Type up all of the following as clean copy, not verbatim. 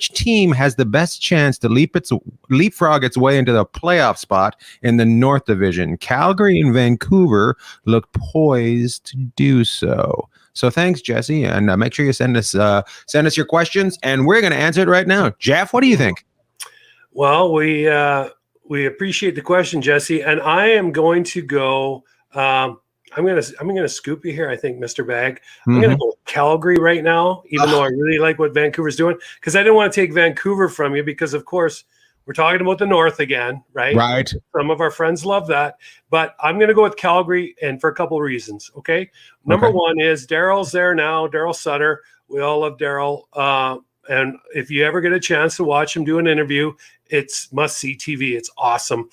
which team has the best chance to leapfrog its way into the playoff spot in the North Division? Calgary and Vancouver look poised to do so. So thanks, Jesse, and make sure you send us your questions, and we're going to answer it right now. Jeff, what do you think? Well, we appreciate the question, Jesse, and I am going to go. I'm gonna scoop you here. I think, Mr. Bagg. I'm gonna go Calgary right now, even though I really like what Vancouver's doing, because I didn't want to take Vancouver from you, because of course we're talking about the North again, right? Right. Some of our friends love that, but I'm gonna go with Calgary, and for a couple of reasons. Okay. Number one is Daryl's there now. Daryl Sutter. We all love Daryl. And if you ever get a chance to watch him do an interview, it's must-see TV. It's awesome.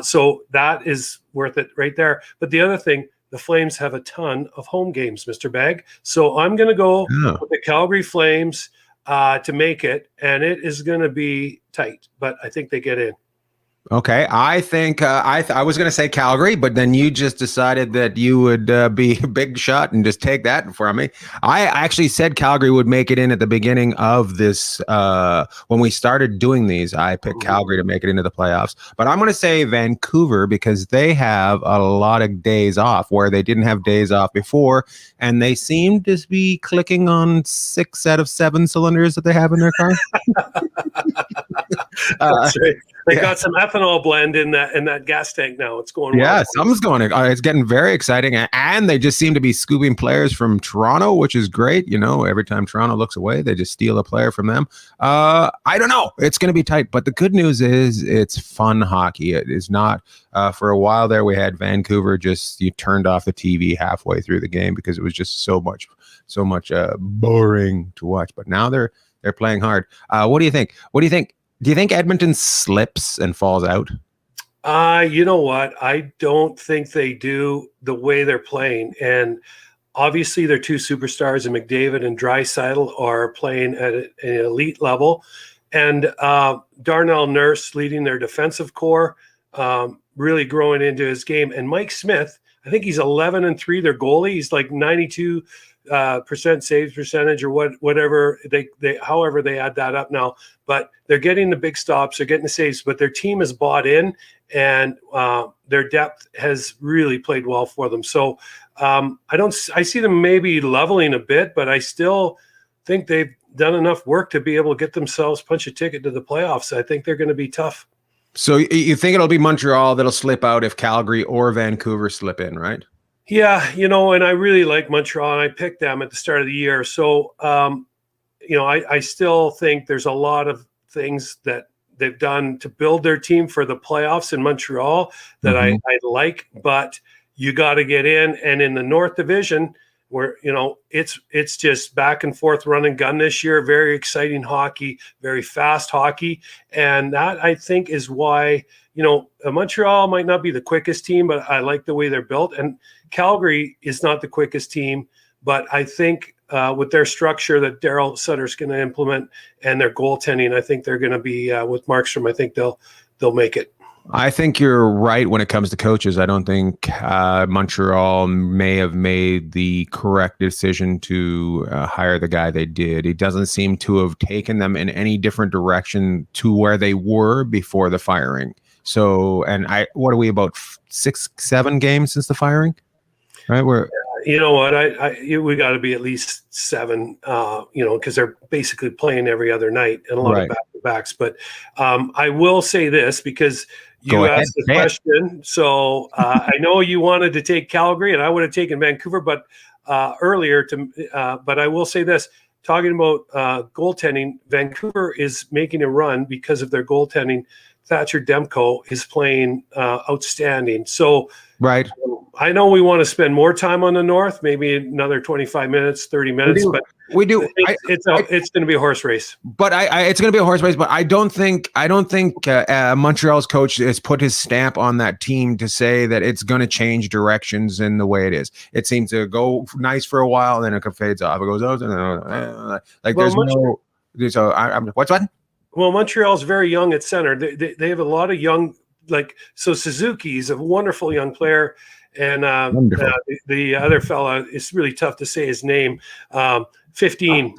So that is worth it right there. But the other thing, the Flames have a ton of home games, Mr. Bagg. So I'm going to go with the Calgary Flames to make it, and it is going to be tight, but I think they get in. Okay, I think I was going to say Calgary, but then you just decided that you would be a big shot and just take that from me. I actually said Calgary would make it in at the beginning of this. When we started doing these, I picked Calgary to make it into the playoffs. But I'm going to say Vancouver, because they have a lot of days off where they didn't have days off before, and they seem to be clicking on 6 out of 7 cylinders that they have in their car. That's right. They got some ethanol blend in that gas tank now. It's going well. Yeah, something's going. It's getting very exciting, and they just seem to be scooping players from Toronto, which is great. You know, every time Toronto looks away, they just steal a player from them. I don't know. It's going to be tight, but the good news is it's fun hockey. It is not. For a while there, we had Vancouver. You turned off the TV halfway through the game because it was just so much boring to watch. But now they're playing hard. What do you think? Do you think Edmonton slips and falls out? You know what? I don't think they do, the way they're playing. And obviously their 2 superstars, and McDavid and Draisaitl, are playing at an elite level. And Darnell Nurse leading their defensive core, really growing into his game. And Mike Smith, I think he's 11-3, their goalie. He's like 92% saves percentage, or whatever however they add that up now. But they're getting the big stops, they're getting the saves, but their team is bought in, and their depth has really played well for them. So I see them maybe leveling a bit, but I still think they've done enough work to be able to get themselves punch a ticket to the playoffs. I think they're going to be tough. So you think it'll be Montreal that'll slip out if Calgary or Vancouver slip in, right? Yeah, and I really like Montreal, and I picked them at the start of the year. So, I still think there's a lot of things that they've done to build their team for the playoffs in Montreal that I like, but you got to get in. And in the North Division, where, it's just back and forth, run and gun this year, very exciting hockey, very fast hockey. And that, I think, is why, Montreal might not be the quickest team, but I like the way they're built. And Calgary is not the quickest team, but I think with their structure that Daryl Sutter's going to implement and their goaltending, I think they're going to be with Markstrom. I think they'll make it. I think you're right when it comes to coaches. I don't think Montreal may have made the correct decision to hire the guy they did. He doesn't seem to have taken them in any different direction to where they were before the firing. So, what are we, about 6-7 games since the firing? Right? You know what? We got to be at least 7, because they're basically playing every other night and a lot of back-to-backs. But I will say this, because you asked the question. So I know you wanted to take Calgary, and I would have taken Vancouver, but but I will say this. Talking about goaltending, Vancouver is making a run because of their goaltending. Thatcher Demko is playing outstanding. So right. I know we want to spend more time on the North, maybe another 25 minutes, 30 minutes, but we do. It's going to be a horse race. But it's going to be a horse race. But I don't think Montreal's coach has put his stamp on that team to say that it's going to change directions in the way it is. It seems to go nice for a while, and then it fades off. It goes what's what? Well, Montreal's very young at center. They have a lot of young, Suzuki's a wonderful young player. And the other fella, it's really tough to say his name. 15.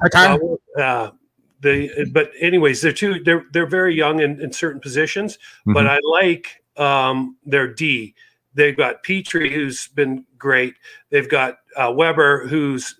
but anyways, they're very young in certain positions, but Mhm. I like their D. They've got Petrie, who's been great. They've got Weber, who's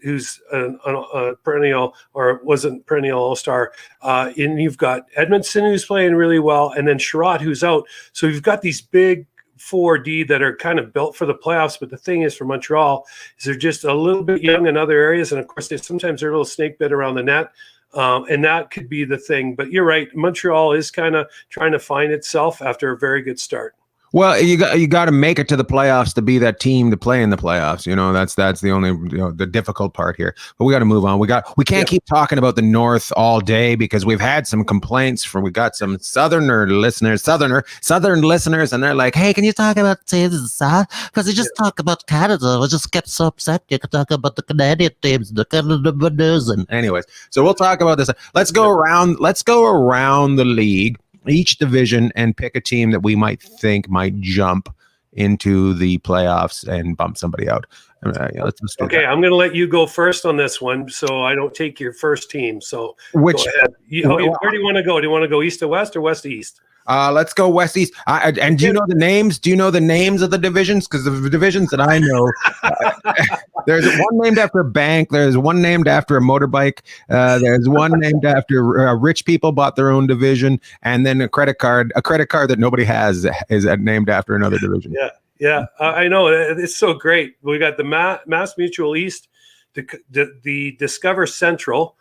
a perennial or wasn't perennial all-star. And you've got Edmondson, who's playing really well, and then Sherratt, who's out. So you've got these big 4D that are kind of built for the playoffs. But the thing is, for Montreal, is they're just a little bit young in other areas, and of course, sometimes they're a little snake bit around the net. And that could be the thing. But you're right. Montreal is kind of trying to find itself after a very good start. Well, you got to make it to the playoffs to be that team to play in the playoffs. That's the only the difficult part here. But we got to move on. We can't keep talking about the North all day because we've had some complaints we got some southern listeners, and they're like, "Hey, can you talk about teams in the South? Because you just talk about Canada. We just get so upset. You can talk about the Canadian teams, the Canada Blues." And anyways, so we'll talk about this. Let's go around the league, each division, and pick a team that we might think might jump into the playoffs and bump somebody out. Let's do okay, that. I'm going to let you go first on this one, so I don't take your first team. So Which, go ahead. Where do you want to go? Do you want to go east to west or west to east? Let's go west east. And do you know the names? Do you know the names of the divisions? Because the divisions that I know, there's one named after a bank. There's one named after a motorbike. There's one named after rich people bought their own division, and then a credit card that nobody has is named after another division. Yeah, I know. It's so great. We got the Mass Mutual East, the Discover Central,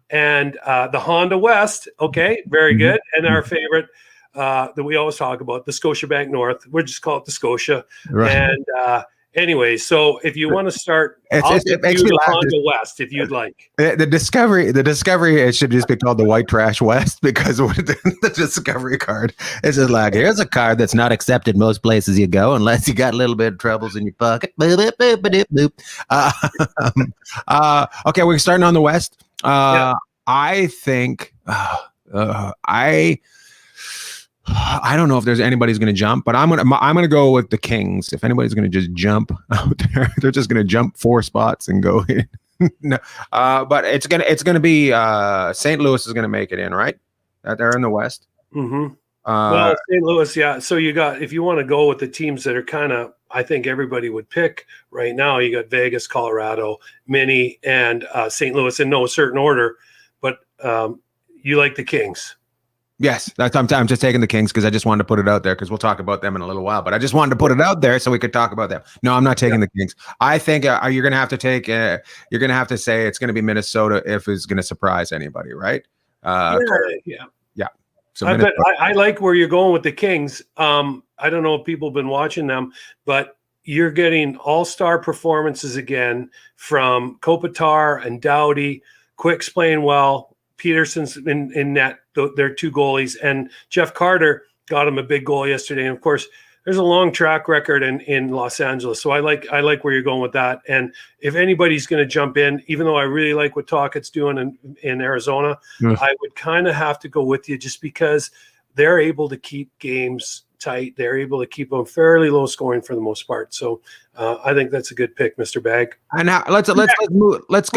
and the Honda West. Okay, very good. And our favorite that we always talk about, the Scotiabank North. We'll just call it the Scotia. Right. And anyway, so if you want to start, I'll give you the Honda West if you'd like. The Discovery, it should just be called the White Trash West, because the Discovery card is just like, here's a card that's not accepted most places you go unless you got a little bit of troubles in your pocket. Boop, boop, boop, boop, boop. Okay, we're starting on the West. I think I don't know if there's anybody's going to jump, but I'm gonna go with the Kings. If anybody's going to just jump out there, they're just going to jump 4 spots and go in. No, but it's gonna be St. Louis is going to make it in, right? They're in the West. Mm-hmm. Well, St. Louis, yeah. So you got, if you want to go with the teams that are kind of, I think everybody would pick right now, you got Vegas, Colorado, Mini, and St. Louis in no certain order, but you like the Kings. Yes, I'm just taking the Kings because I just wanted to put it out there, because we'll talk about them in a little while. But I just wanted to put it out there so we could talk about them. No, I'm not taking the Kings. I think you're going to have to take. You're going to have to say it's going to be Minnesota if it's going to surprise anybody, right? Yeah. So I like where you're going with the Kings. I don't know if people have been watching them, but you're getting all-star performances again from Kopitar and Doughty. Quick's playing well. Peterson's in net. They're 2 goalies, and Jeff Carter got him a big goal yesterday. And of course, there's a long track record in Los Angeles, so I like where you're going with that. And if anybody's going to jump in, even though I really like what Talkett's doing in Arizona, I would kind of have to go with you just because they're able to keep games tight. They're able to keep them fairly low scoring for the most part. So I think that's a good pick, Mr. Bagg. And now let's move. Let's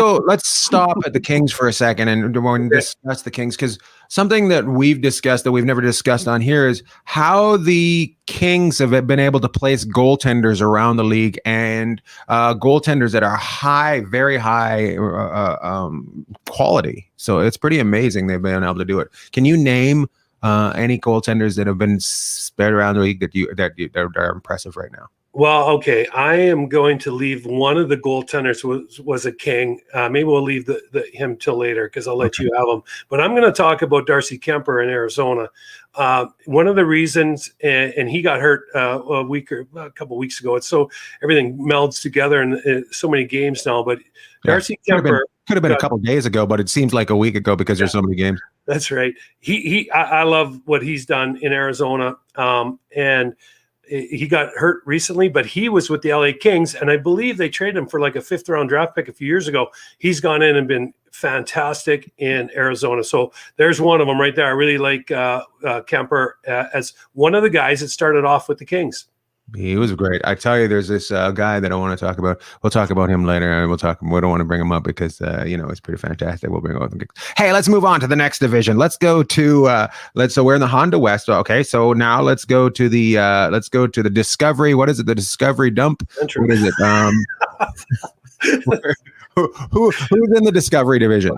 stop at the Kings for a second and discuss the Kings, because something that we've discussed that we've never discussed on here is how the Kings have been able to place goaltenders around the league, and goaltenders that are very high quality. So it's pretty amazing they've been able to do it. Can you name any goaltenders that have been spread around the league that are impressive right now? Well, okay, I am going to leave one of the goaltenders was a King. Maybe we'll leave him till later because I'll let you have him. But I'm going to talk about Darcy Kemper in Arizona. One of the reasons, and he got hurt a couple weeks ago. It's so everything melds together in so many games now. But Darcy Kemper could have been a couple of days ago, but it seems like a week ago because there's so many games. That's right. I love what he's done in Arizona, and he got hurt recently, but he was with the LA Kings, and I believe they traded him for like a 5th-round draft pick a few years ago. He's gone in and been fantastic in Arizona. So there's one of them right there. I really like Kemper as one of the guys that started off with the Kings. He was great. I tell you, there's this guy that I want to talk about. We'll talk about him later, and we'll talk. We don't want to bring him up because it's pretty fantastic. We'll bring him up. Hey, let's move on to the next division. Let's go to So we're in the Honda West. Okay, so now let's go to the Discovery. What is it? The Discovery Dump. What is it? Who's in the Discovery division?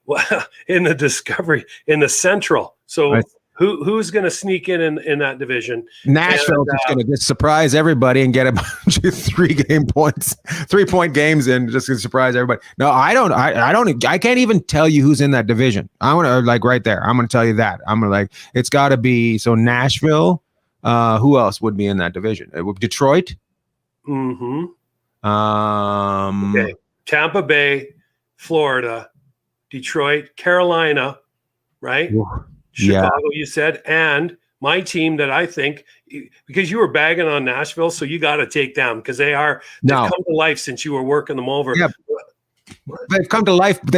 Well, in the Central. So who's going to sneak in that division? Nashville's just going to just surprise everybody and get a bunch of 3-point games in, just to surprise everybody. No, I can't even tell you who's in that division. I'm going to right there. I'm going to tell you that. I'm going to it's got to be, so Nashville, who else would be in that division? Detroit? Mm-hmm. Okay. Tampa Bay, Florida, Detroit, Carolina, right? Chicago, you said, and my team that I think, because you were bagging on Nashville, so you got to take them because they've come to life since you were working them over. Yeah. They've come to life. But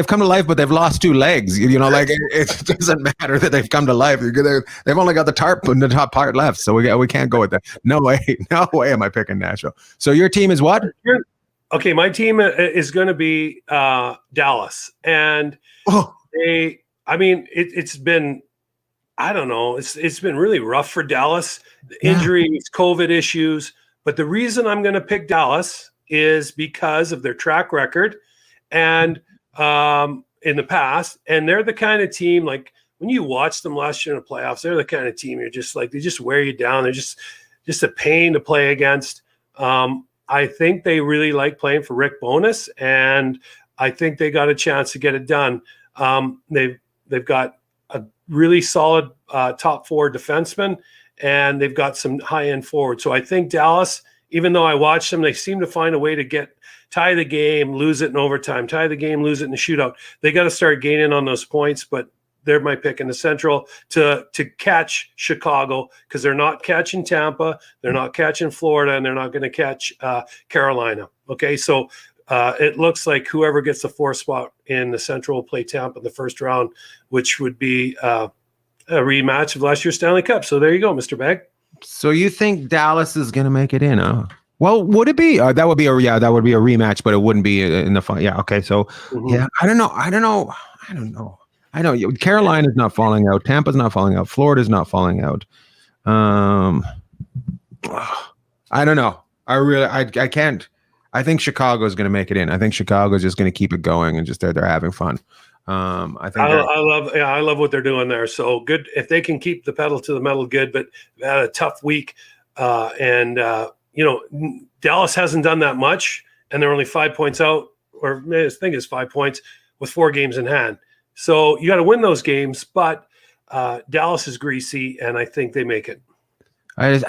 they've lost 2 legs. It doesn't matter that they've come to life. They've only got the top part left, so we can't go with that. No way am I picking Nashville. So your team is what? Okay, my team is going to be Dallas, and it's been. I don't know. It's been really rough for Dallas. Injuries, COVID issues. But the reason I'm going to pick Dallas is because of their track record and in the past. And they're the kind of team, like when you watch them last year in the playoffs, they're the kind of team you're just like, they just wear you down. They're just a pain to play against. I think they really like playing for Rick Bowness, and I think they got a chance to get it done. They've got a really solid top 4 defenseman, and they've got some high-end forwards. So I think Dallas, even though I watch them, they seem to find a way to tie the game, lose it in overtime, tie the game, lose it in the shootout. They got to start gaining on those points, but they're my pick in the Central to catch Chicago, because they're not catching Tampa, they're not catching Florida, and they're not going to catch Carolina. Okay, so it looks like whoever gets the 4th spot in the Central will play Tampa in the first round, which would be a rematch of last year's Stanley Cup. So there you go, Mr. Bagg. So you think Dallas is going to make it in? Well, would it be? That would be a rematch, but it wouldn't be in the final. Yeah. Okay. So I don't know. I know Carolina's not falling out. Tampa's not falling out. Florida's not falling out. I don't know. I can't. I think Chicago's going to make it in. I think Chicago's just going to keep it going and just they're having fun. I love what they're doing there. So good if they can keep the pedal to the metal. Good, but they had a tough week, and Dallas hasn't done that much, and they're only 5 points out, or I think it's 5 points with 4 games in hand. So you got to win those games, but Dallas is greasy, and I think they make it. I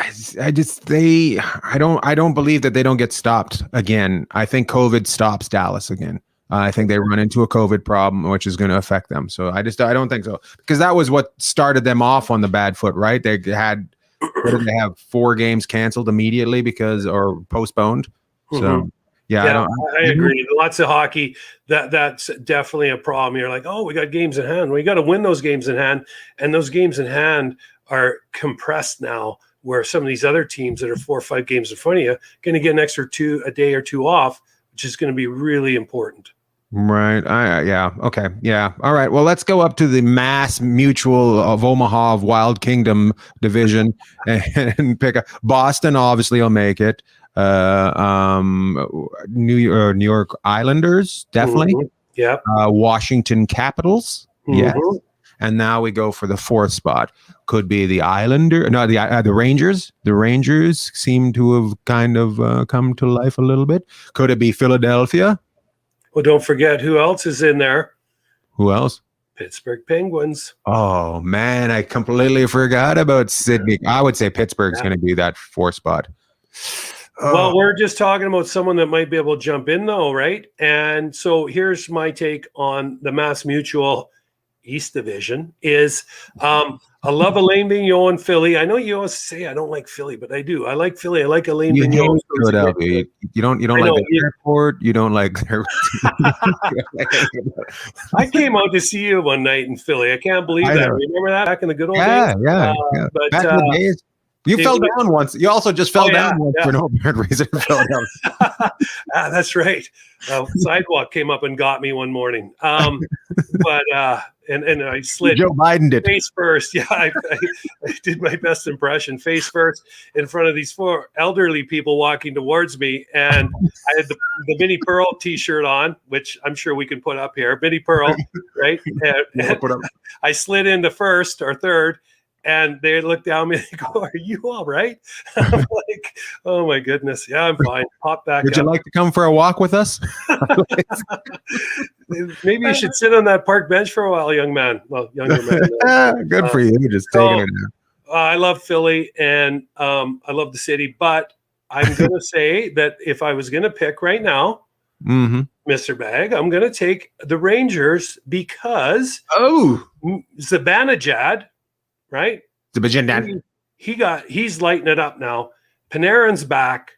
don't believe that they don't get stopped again. I think COVID stops Dallas again. I think they run into a COVID problem, which is going to affect them. So I don't think so, because that was what started them off on the bad foot, right? They had, what did they have, 4 games canceled immediately or postponed. So I agree. Lots of hockey. That's definitely a problem. You're like, oh, we got games in hand. We got to win those games in hand, and those games in hand are compressed now, where some of these other teams that are 4 or 5 games in front of you going to get an extra a day or 2 off, which is going to be really important. Right. Yeah. Okay. Yeah. All right. Well, let's go up to the Mass Mutual of Omaha of Wild Kingdom division and pick Boston. Obviously, will make it. New York Islanders, definitely. Yep. Washington Capitals. Yes. And now we go for the 4th spot. Could be the the Rangers. The Rangers seem to have kind of come to life a little bit. Could it be Philadelphia? Well, don't forget who else is in there. Who else? Pittsburgh Penguins. Oh, man, I completely forgot about Sydney. I would say Pittsburgh's going to be that 4th spot. Well, we're just talking about someone that might be able to jump in, though, right? And so here's my take on the Mass Mutual East Division is I love Alain Vigneault in Philly. I know you always say I don't like Philly, but I do. I like Philly. I like Alain Vigneault. You don't like the airport. You don't like. I came out to see you one night in Philly. I can't believe that. Remember that back in the good old days? Yeah. But back in the days. You It fell was- down once. You also just fell Oh, yeah, down once yeah. for no apparent reason. Fell down. That's right. Sidewalk came up and got me one morning. But and I slid Joe Biden did. face first. Yeah, I did my best impression, face first, in front of these 4 elderly people walking towards me, and I had the Minnie Pearl T-shirt on, which I'm sure we can put up here. Minnie Pearl, right? And I slid into first or third. And they look down at me and go, "Are you all right?" I'm like, "Oh my goodness, yeah, I'm fine." Pop back Would up. you like to come for a walk with us? Maybe you should sit on that park bench for a while, young man. Well, younger man. Good for you. Just taking it out. I love Philly and I love the city, but I'm going to say that if I was going to pick right now, Mr. Bagg, I'm going to take the Rangers because Zibanejad, right? He's lighting it up now. Panarin's back.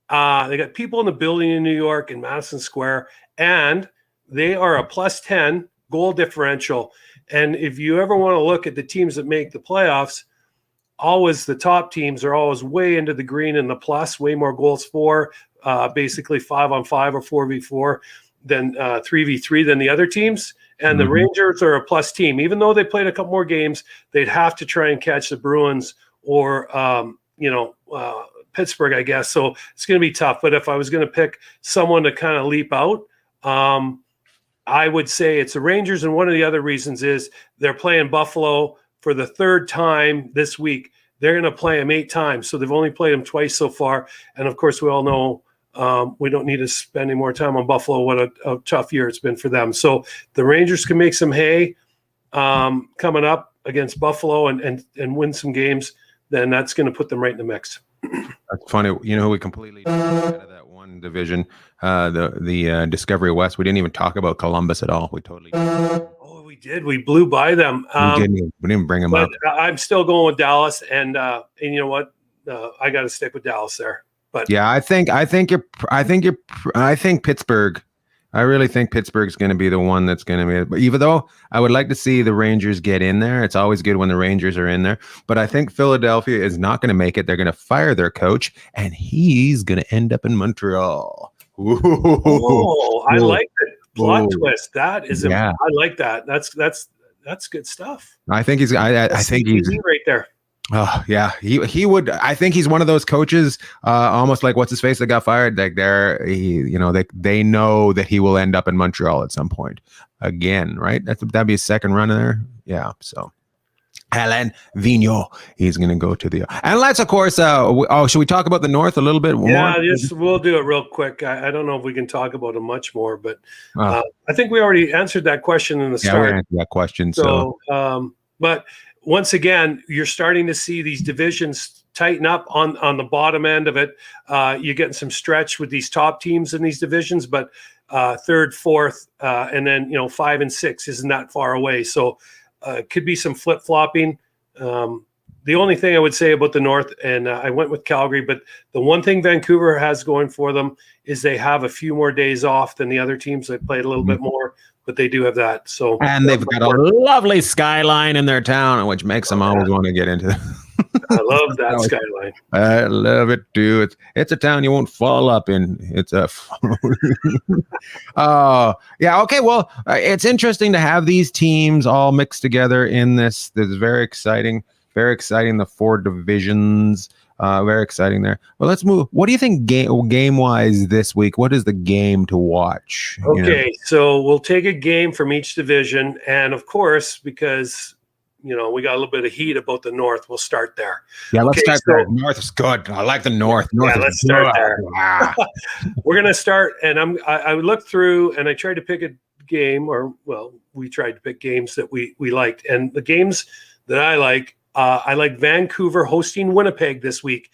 They got people in the building in New York and Madison Square, and they are a +10 goal differential. And if you ever want to look at the teams that make the playoffs, always the top teams are always way into the green and the plus, way more goals for, basically 5-on-5 or 4v4 than 3v3 than the other teams. And the Rangers are a plus team. Even though they played a couple more games, they'd have to try and catch the Bruins or, Pittsburgh, I guess. So it's going to be tough. But if I was going to pick someone to kind of leap out, I would say it's the Rangers. And one of the other reasons is they're playing Buffalo for the 3rd time this week. They're going to play them 8 times. So they've only played them twice so far. And of course, we all know we don't need to spend any more time on Buffalo. What a tough year it's been for them. So the Rangers can make some hay coming up against Buffalo and win some games. Then that's going to put them right in the mix. That's funny. You know who we completely took out of that one division, the Discovery West. We didn't even talk about Columbus at all. We totally. Oh, we did. We blew by them. We didn't bring them up. I'm still going with Dallas, and you know what? I got to stick with Dallas there. But yeah, I think Pittsburgh. I really think Pittsburgh's going to be the one that's going to be. Even though I would like to see the Rangers get in there, it's always good when the Rangers are in there. But I think Philadelphia is not going to make it. They're going to fire their coach, and he's going to end up in Montreal. Oh, I like the plot twist. That is, I like that. That's good stuff. I think he's. I think he's right there. Oh yeah, he would. I think he's one of those coaches, almost like what's his face that got fired. Like they know that he will end up in Montreal at some point again, right? That'd be his second run in there. Yeah. So Alain Vigneault, he's going to go to the. And let's of course. Should we talk about the North a little bit more? Yeah, we'll do it real quick. I don't know if we can talk about it much more, but I think we already answered that question in the start. Yeah, we answered that question. So but. Once again, you're starting to see these divisions tighten up on the bottom end of it. You're getting some stretch with these top teams in these divisions, but 3rd, 4th, and then 5 and 6 isn't that far away. So it could be some flip-flopping. The only thing I would say about the North, and I went with Calgary, but the one thing Vancouver has going for them is they have a few more days off than the other teams. They played a little bit more, but they do have that. So and they've got a lovely skyline in their town, which makes them always want to get into. I love that skyline. I love it too. It's a town you won't fall up in. It's a. Yeah. Okay. Well, it's interesting to have these teams all mixed together in this. This is very exciting. Very exciting. The 4 divisions. Very exciting there. Well, let's move. What do you think game wise this week? What is the game to watch? Okay, so we'll take a game from each division, and of course, because we got a little bit of heat about the North, we'll start there. Yeah, let's start there. North is good. I like the North. Let's start there. We're gonna start, and I looked through, and I tried to pick a game, we tried to pick games that we liked, and the games that I like Vancouver hosting Winnipeg this week.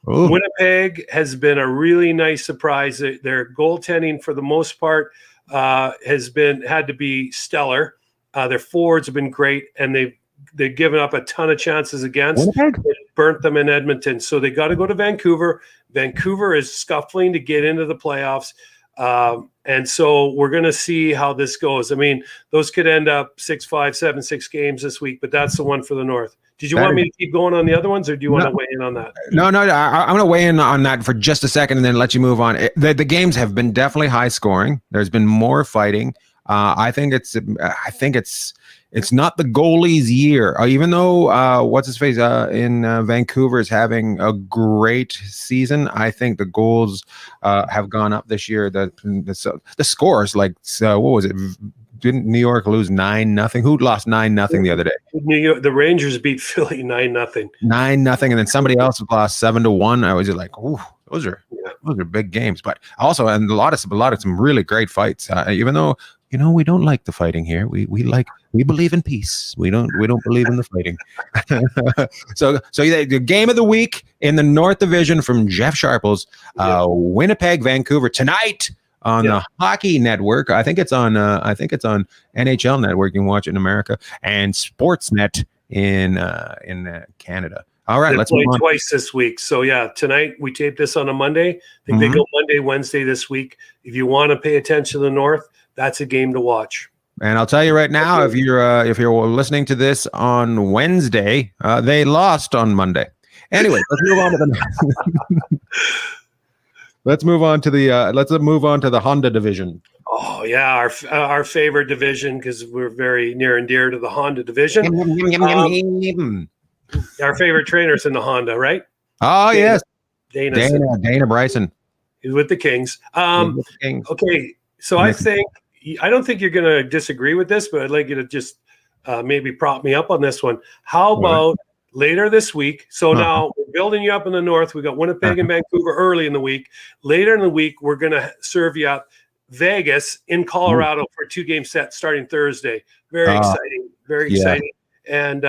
Ooh. Winnipeg has been a really nice surprise. Their goaltending, for the most part, had to be stellar. Their forwards have been great, and they've given up a ton of chances against. Winnipeg? It burnt them in Edmonton, so they got to go to Vancouver. Vancouver is scuffling to get into the playoffs. And so we're going to see how this goes. I mean, those could end up 6-5, 7-6 games this week, but that's the one for the North. Did you want me to keep going on the other ones, or do you want to weigh in on that? No. I'm going to weigh in on that for just a second and then let you move on. The games have been definitely high scoring. There's been more fighting. I think it's not the goalie's year, even though what's his face in Vancouver is having a great season. I think the goals have gone up this year. The scores, like what was it? Didn't New York lose 9-0? Who lost 9-0 the other day? New York, the Rangers beat Philly 9-0. 9-0, and then somebody else lost 7-1. I was just like, ooh, those are big games. But also, and a lot of some really great fights. Even though we don't like the fighting here, we believe in peace. We don't believe in the fighting. So the game of the week in the North Division from Jeff Sharples, Winnipeg, Vancouver tonight on the Hockey Network. I think it's on NHL Network. You can watch it in America, and Sportsnet in Canada. All right, let's move on. Twice this week. So tonight we tape this on a Monday. I think they go Monday, Wednesday this week. If you want to pay attention to the North, that's a game to watch. And I'll tell you right now, if you're listening to this on Wednesday, they lost on Monday. Anyway, let's move on to the. Let's move on to the Honda division. Oh yeah, our favorite division, because we're very near and dear to the Honda division. Our favorite trainer's in the Honda, right? Oh yes, Dana Bryson. He's with the Kings. Okay, so I don't think you're going to disagree with this, but I'd like you to just maybe prop me up on this one. How about later this week? So now we're building you up in the North. We got Winnipeg and Vancouver early in the week. Later in the week, we're going to serve you up Vegas in Colorado for a 2-game set starting Thursday. Very exciting. Very exciting. And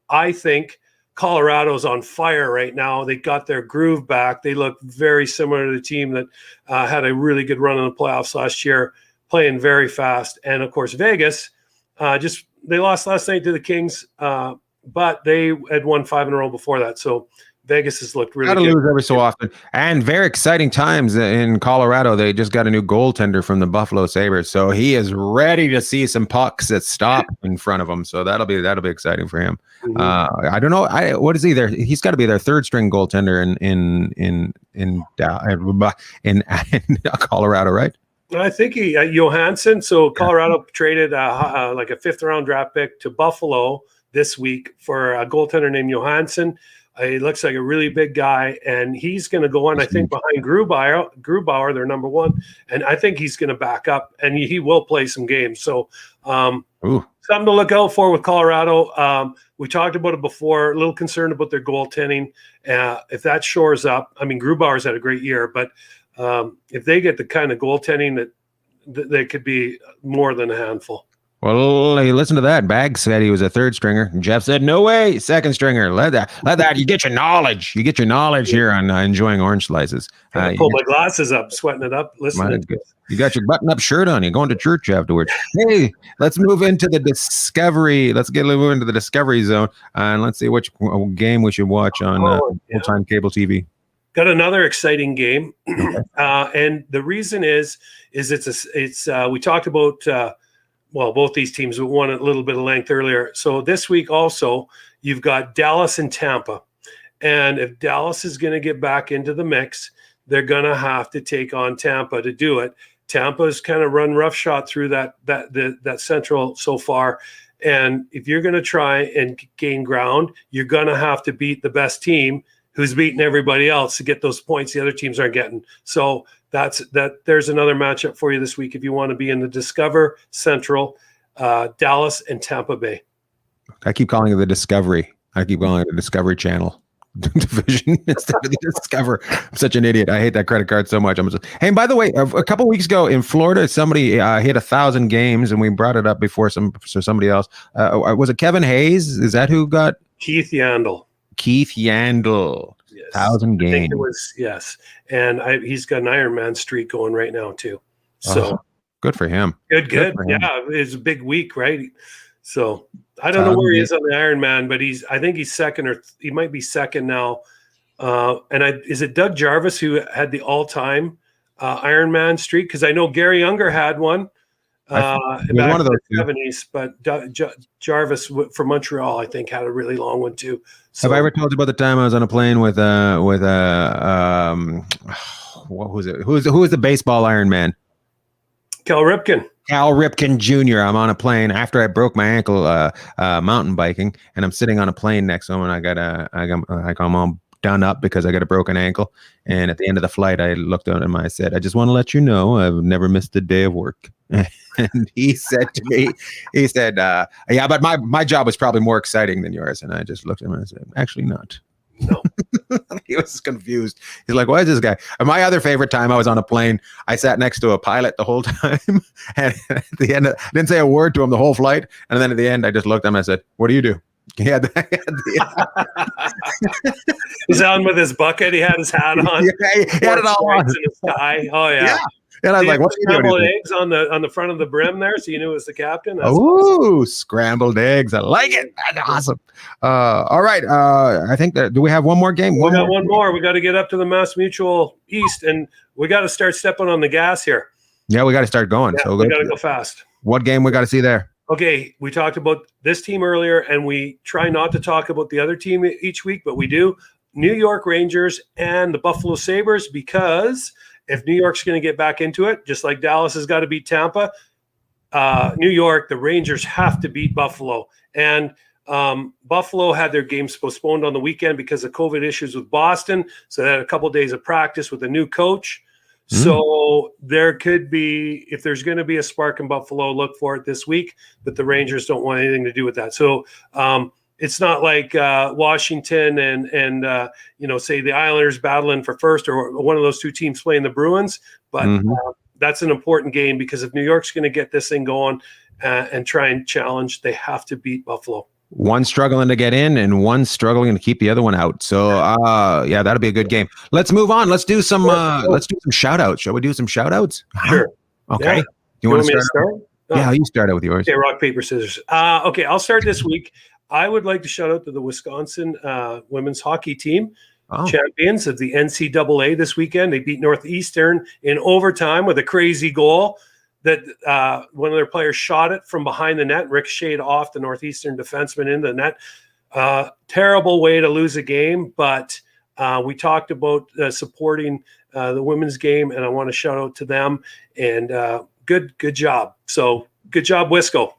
I think Colorado's on fire right now. They got their groove back. They look very similar to the team that had a really good run in the playoffs last year, playing very fast. And of course, Vegas, they lost last night to the Kings, but they had won 5 in a row before that. So Vegas has looked really good. Gotta lose every so often. And very exciting times in Colorado. They just got a new goaltender from the Buffalo Sabres. So he is ready to see some pucks that stop in front of him. So that'll be exciting for him. I don't know. What is he there? He's got to be their third string goaltender in Colorado, right? I think Johansson. So Colorado traded like a 5th round draft pick to Buffalo this week for a goaltender named Johansson. He looks like a really big guy, and he's going to go on, I think, behind Grubauer, their number one, and I think he's going to back up, and he will play some games. So something to look out for with Colorado. We talked about it before, a little concerned about their goaltending. If that shores up, I mean, Grubauer's had a great year, but if they get the kind of goaltending that they could be more than a handful. Well, hey, listen to that. Bagg said he was a third stringer. Jeff said, no way, second stringer. Let that. You get your knowledge. You get your knowledge here on enjoying orange slices. Pull my glasses up, sweating it up, listening. You got your button-up shirt on. You're going to church afterwards. Hey, let's move into the Discovery. Let's move into the Discovery Zone, and let's see which game we should watch on full-time cable TV. Got another exciting game, and the reason is it's we talked about. Both these teams, but one at a little bit of length earlier. So this week also, you've got Dallas and Tampa. And if Dallas is going to get back into the mix, they're going to have to take on Tampa to do it. Tampa's kind of run roughshod through that Central so far. And if you're going to try and gain ground, you're going to have to beat the best team who's beating everybody else to get those points the other teams aren't getting. So there's another matchup for you this week if you want to be in the Discover Central, Dallas and Tampa Bay. I keep calling it the Discovery. I keep calling it the Discovery Channel division instead of the Discover. I'm such an idiot. I hate that credit card so much. Hey, and by the way, a couple weeks ago in Florida, somebody hit 1,000 games, and we brought it up before somebody else. Was it Kevin Hayes? Is that who got? Keith Yandel. Yes. 1,000 games. I think it was, yes. And he's got an Ironman streak going right now too. So good for him. Good. Yeah, it's a big week, right? So I don't know where he is on the Ironman, but I think he's second, or he might be second now. Is it Doug Jarvis who had the all-time Ironman streak? Because I know Gary Unger had one. It was back one of in those the two. 70s. But Jarvis from Montreal, I think, had a really long one too. Have I So ever told you about the time I was on a plane with what was it? Who was the baseball Iron Man? Cal Ripken. Cal Ripken Jr. I'm on a plane after I broke my ankle mountain biking, and I'm sitting on a plane next to him, and I'm all done up because I got a broken ankle. And at the end of the flight, I looked at him. I said, "I just want to let you know I've never missed a day of work." And he said to me, he said, "Yeah, but my job was probably more exciting than yours." And I just looked at him and I said, "Actually, not." No. He was confused. He's like, "Why is this guy?" And my other favorite time, I was on a plane. I sat next to a pilot the whole time, and at the end, I didn't say a word to him the whole flight. And then at the end, I just looked at him and I said, "What do you do?" He's on with his bucket. He had his hat on. Yeah, he had it all on. In his tie. Oh yeah. And I was like, "What are you doing?" Eggs on the front of the brim there, so you knew it was the captain. That's awesome. Scrambled eggs! I like it. That's awesome. All right. I think that do we have one more game? We got one more. We got to get up to the Mass Mutual East, and we got to start stepping on the gas here. Yeah, we got to start going. Yeah, so we got to go fast. What game we got to see there? Okay, we talked about this team earlier, and we try not to talk about the other team each week, but we do. New York Rangers and the Buffalo Sabres, because if New York's going to get back into it, just like Dallas has got to beat Tampa, New York, the Rangers have to beat Buffalo. And Buffalo had their games postponed on the weekend because of COVID issues with Boston. So they had a couple of days of practice with a new coach. So there could be, if there's going to be a spark in Buffalo, look for it this week. But the Rangers don't want anything to do with that. So it's not like Washington and say the Islanders battling for first, or one of those two teams playing the Bruins. But that's an important game, because if New York's going to get this thing going and try and challenge, they have to beat Buffalo. One struggling to get in and one struggling to keep the other one out. So yeah, that'll be a good game. Let's move on. Let's do some shout outs. Shall we do some shout outs? Sure. Okay. Yeah. You want me to start? Yeah, you start out with yours. Okay, rock, paper, scissors. Okay, I'll start this week. I would like to shout out to the Wisconsin women's hockey team, champions of the NCAA this weekend. They beat Northeastern in overtime with a crazy goal that one of their players shot it from behind the net, ricocheted off the Northeastern defenseman into the net. Terrible way to lose a game, but we talked about supporting the women's game, and I want to shout out to them. And good job. So good job, Wisco.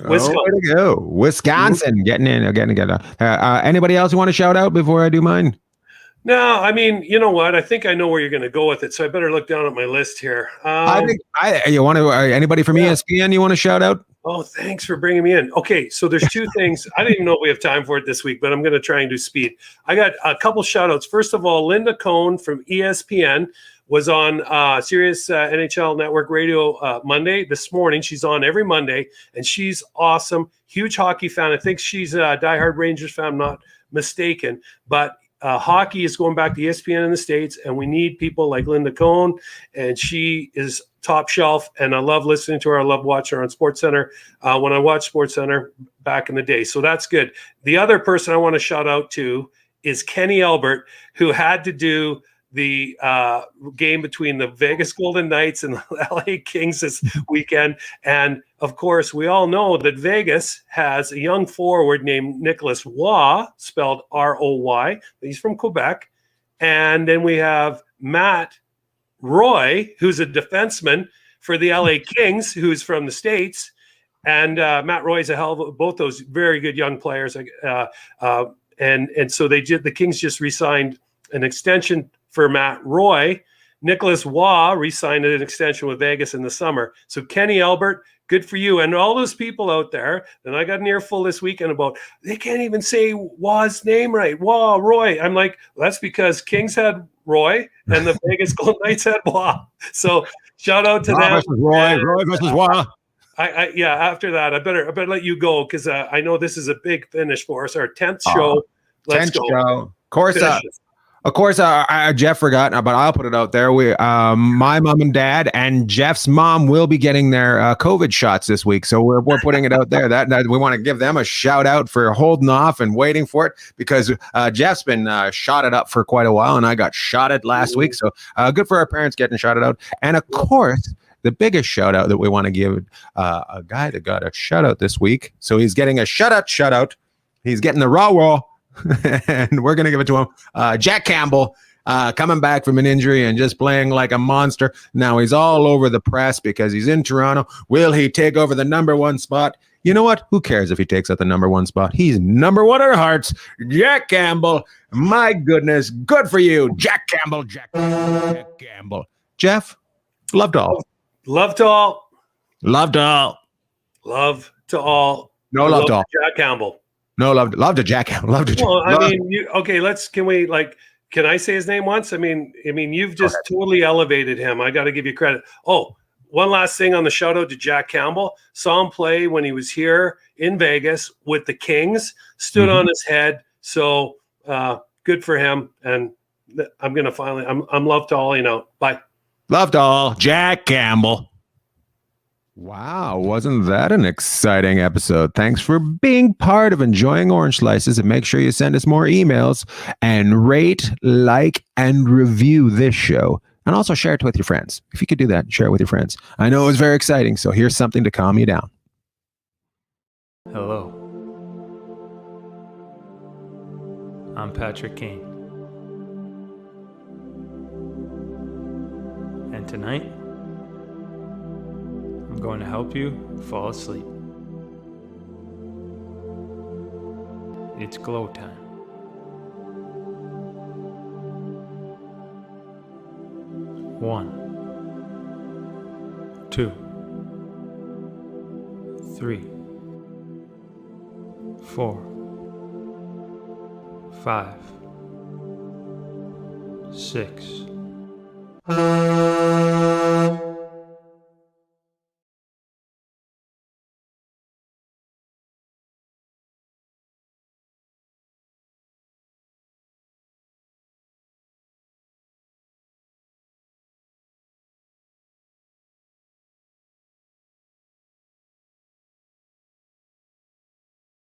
Way to go, Wisconsin, getting in, getting together. Anybody else you want to shout out before I do mine? No, I mean, you know what? I think I know where you're going to go with it, so I better look down at my list here. You want to? Anybody from ESPN you want to shout out? Oh, thanks for bringing me in. Okay, so there's two things. I didn't even know if we have time for it this week, but I'm going to try and do speed. I got a couple shout outs. First of all, Linda Cohn from ESPN was on Sirius NHL Network Radio Monday this morning. She's on every Monday, and she's awesome. Huge hockey fan. I think she's a diehard Rangers fan, I'm not mistaken. But hockey is going back to ESPN in the States, and we need people like Linda Cohn, and she is top shelf, and I love listening to her. I love watching her on SportsCenter when I watched SportsCenter back in the day. So that's good. The other person I want to shout out to is Kenny Albert, who had to do the game between the Vegas Golden Knights and the LA Kings this weekend. And of course, we all know that Vegas has a young forward named Nicholas Roy, spelled R-O-Y. He's from Quebec. And then we have Matt Roy, who's a defenseman for the LA Kings, who's from the States. And Matt Roy is a hell of both those very good young players. And so the Kings just re-signed an extension for Matt Roy. Nicholas Roy re-signed an extension with Vegas in the summer. So Kenny Albert, good for you. And all those people out there, and I got an earful this weekend about, they can't even say Roy's name right. Roy. I'm like, well, that's because Kings had Roy and the Vegas Golden Knights had Roy. So shout out to them. Roy versus Roy. After that, I better let you go, because I know this is a big finish for us. Our 10th show. Let's go. Show. Of course, Jeff forgot, but I'll put it out there. My mom and dad and Jeff's mom will be getting their COVID shots this week, so we're putting it out there. That we want to give them a shout out for holding off and waiting for it, because Jeff's been shotted up for quite a while, and I got shotted last week. So good for our parents getting shotted out, and of course, the biggest shout out that we want to give a guy that got a shout out this week. So he's getting a shout out. He's getting the raw, and we're going to give it to him. Jack Campbell. Coming back from an injury and just playing like a monster. Now he's all over the press because he's in Toronto. Will he take over the number one spot? You know what? Who cares if he takes out the number one spot? He's number one in our hearts. Jack Campbell. My goodness. Good for you. Jack Campbell. Jack Campbell. Jeff, love to all. Love to all. Love to all. Love to all. No love to all. Jack Campbell. No love to Jack Campbell. Love to Jack. Well, I mean, can I say his name once? I mean, you've just totally elevated him. I got to give you credit. Oh, one last thing on the shout out to Jack Campbell. Saw him play when he was here in Vegas with the Kings. Stood on his head. So good for him. And I'm gonna I'm love to all. Bye. Love to all. Jack Campbell. Wow, wasn't that an exciting episode? Thanks for being part of Enjoying Orange Slices, and make sure you send us more emails and rate, like, and review this show. And also share it with your friends. If you could do that, share it with your friends. I know it was very exciting, so here's something to calm you down. Hello. I'm Patrick Kane. And tonight, I'm going to help you fall asleep. It's glow time. One, 2, 3, 4, 5, 6,